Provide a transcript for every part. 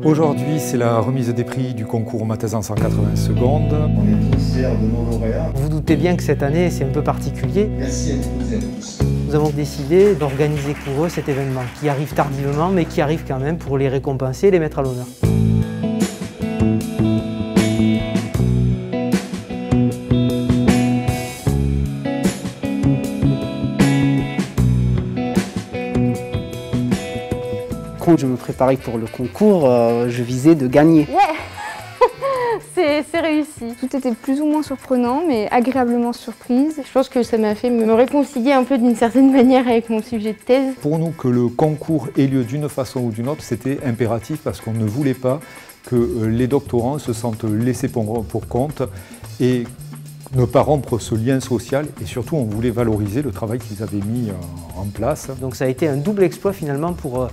Aujourd'hui, c'est la remise des prix du concours Matheson 180 secondes. On est tous fiers de nos lauréats. Vous vous doutez bien que cette année, c'est un peu particulier. Merci à toutes et à tous. Nous avons décidé d'organiser pour eux cet événement qui arrive tardivement, mais qui arrive quand même pour les récompenser et les mettre à l'honneur. Quand je me préparais pour le concours, je visais de gagner. Ouais, c'est réussi. Tout était plus ou moins surprenant, mais agréablement surprise. Je pense que ça m'a fait me réconcilier un peu d'une certaine manière avec mon sujet de thèse. Pour nous, que le concours ait lieu d'une façon ou d'une autre, c'était impératif parce qu'on ne voulait pas que les doctorants se sentent laissés pour compte et ne pas rompre ce lien social, et surtout on voulait valoriser le travail qu'ils avaient mis en place. Donc ça a été un double exploit finalement pour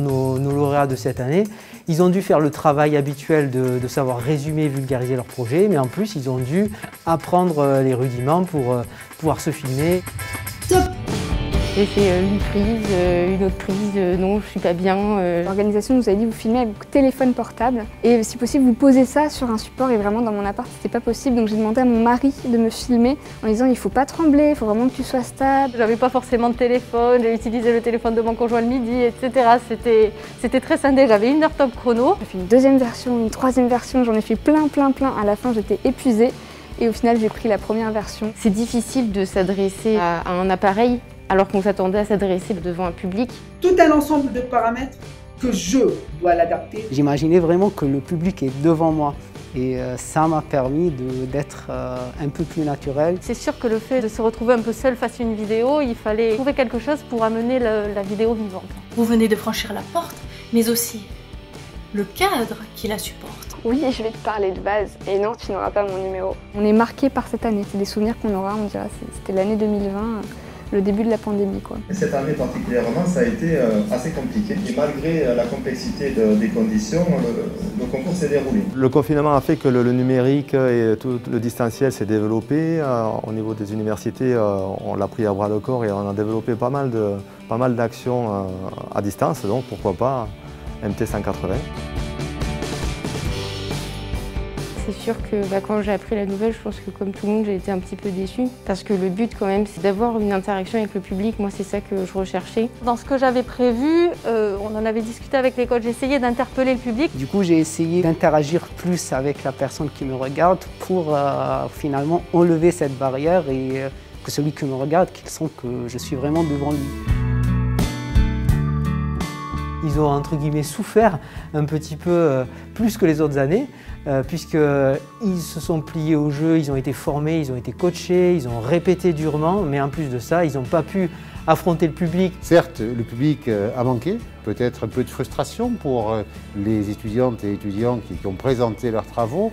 nos lauréats de cette année. Ils ont dû faire le travail habituel de savoir résumer et vulgariser leur projet, mais en plus ils ont dû apprendre les rudiments pour pouvoir se filmer. Top! J'ai fait une prise, une autre prise, non je suis pas bien. L'organisation nous a dit vous filmez avec téléphone portable et si possible vous posez ça sur un support, et vraiment dans mon appart c'était pas possible, donc j'ai demandé à mon mari de me filmer en disant il faut pas trembler, il faut vraiment que tu sois stable. J'avais pas forcément de téléphone, j'ai utilisé le téléphone de mon conjoint le midi, etc. C'était très scindé, j'avais 1 heure top chrono. J'ai fait une deuxième version, une troisième version, j'en ai fait plein. À la fin j'étais épuisée et au final j'ai pris la première version. C'est difficile de s'adresser à un appareil alors qu'on s'attendait à s'adresser devant un public. Tout un ensemble de paramètres que je dois l'adapter. J'imaginais vraiment que le public est devant moi et ça m'a permis d'être un peu plus naturel. C'est sûr que le fait de se retrouver un peu seul face à une vidéo, il fallait trouver quelque chose pour amener la vidéo vivante. Vous venez de franchir la porte, mais aussi le cadre qui la supporte. Oui, je vais te parler de base et non, tu n'auras pas mon numéro. On est marqué par cette année, c'est des souvenirs qu'on aura, on dira, c'était l'année 2020. Le début de la pandémie, quoi. Et cette année particulièrement, ça a été assez compliqué. Et malgré la complexité des conditions, le concours s'est déroulé. Le confinement a fait que le numérique et tout le distanciel s'est développé. Au niveau des universités, on l'a pris à bras le corps et on a développé pas mal d'actions à distance. Donc pourquoi pas MT 180. C'est sûr que quand j'ai appris la nouvelle, je pense que comme tout le monde, j'ai été un petit peu déçue. Parce que le but quand même, c'est d'avoir une interaction avec le public. Moi, c'est ça que je recherchais. Dans ce que j'avais prévu, on en avait discuté avec les coachs, j'essayais d'interpeller le public. Du coup, j'ai essayé d'interagir plus avec la personne qui me regarde pour finalement enlever cette barrière et que celui qui me regarde, qu'il sente que je suis vraiment devant lui. Ils ont entre guillemets souffert un petit peu plus que les autres années, puisqu'ils se sont pliés au jeu, ils ont été formés, ils ont été coachés, ils ont répété durement, mais en plus de ça, ils n'ont pas pu affronter le public. Certes, le public a manqué, peut-être un peu de frustration pour les étudiantes et étudiants qui ont présenté leurs travaux,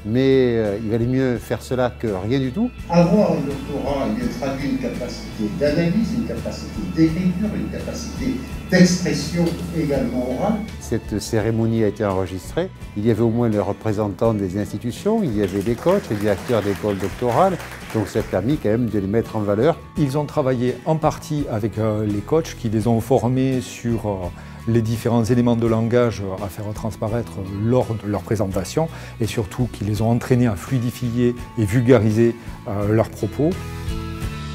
mais il valait mieux faire cela que rien du tout. Avoir un doctorat, il traduit une capacité d'analyse, une capacité d'écriture, une capacité d'expression également orale. Cette cérémonie a été enregistrée. Il y avait au moins les représentants des institutions, il y avait les coachs, les directeurs d'école doctorale, donc ça a permis quand même de les mettre en valeur. Ils ont travaillé en partie avec les coachs qui les ont formés sur les différents éléments de langage à faire transparaître lors de leur présentation et surtout qui les ont entraînés à fluidifier et vulgariser leurs propos.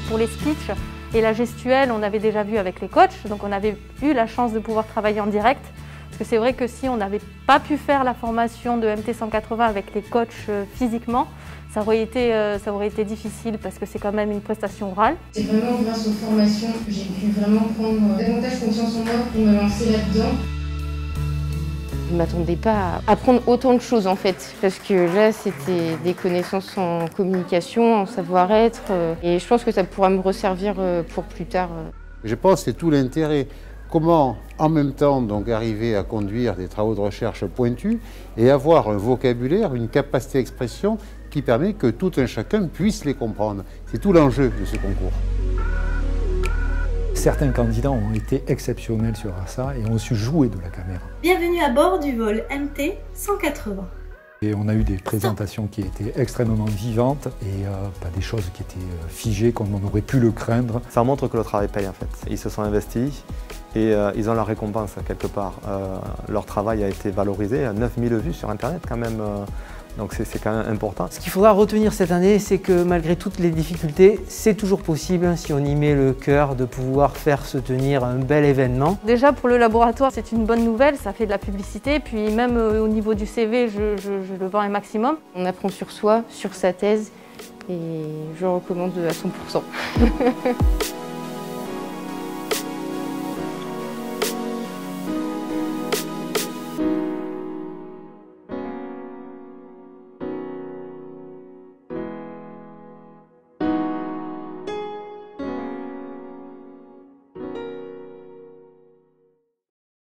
Pour les speeches et la gestuelle, on avait déjà vu avec les coachs, donc on avait eu la chance de pouvoir travailler en direct. Parce que c'est vrai que si on n'avait pas pu faire la formation de MT 180 avec les coachs physiquement, ça aurait été difficile parce que c'est quand même une prestation orale. C'est vraiment grâce aux formations que j'ai pu vraiment prendre davantage confiance en moi pour me lancer là-dedans. Je ne m'attendais pas à apprendre autant de choses en fait, parce que là c'était des connaissances en communication, en savoir-être, et je pense que ça pourra me resservir pour plus tard. Je pense que c'est tout l'intérêt. Comment en même temps donc arriver à conduire des travaux de recherche pointus et avoir un vocabulaire, une capacité d'expression qui permet que tout un chacun puisse les comprendre. C'est tout l'enjeu de ce concours. Certains candidats ont été exceptionnels sur ça et ont su jouer de la caméra. Bienvenue à bord du vol MT 180. Et on a eu des présentations qui étaient extrêmement vivantes et pas des choses qui étaient figées comme on aurait pu le craindre. Ça montre que le travail paye en fait. Ils se sont investis et ils ont la récompense quelque part. Leur travail a été valorisé, 9000 vues sur Internet quand même. Donc c'est quand même important. Ce qu'il faudra retenir cette année, c'est que malgré toutes les difficultés, c'est toujours possible, si on y met le cœur, de pouvoir faire se tenir un bel événement. Déjà pour le laboratoire, c'est une bonne nouvelle, ça fait de la publicité, puis même au niveau du CV, je le vends un maximum. On apprend sur soi, sur sa thèse, et je recommande à 100%.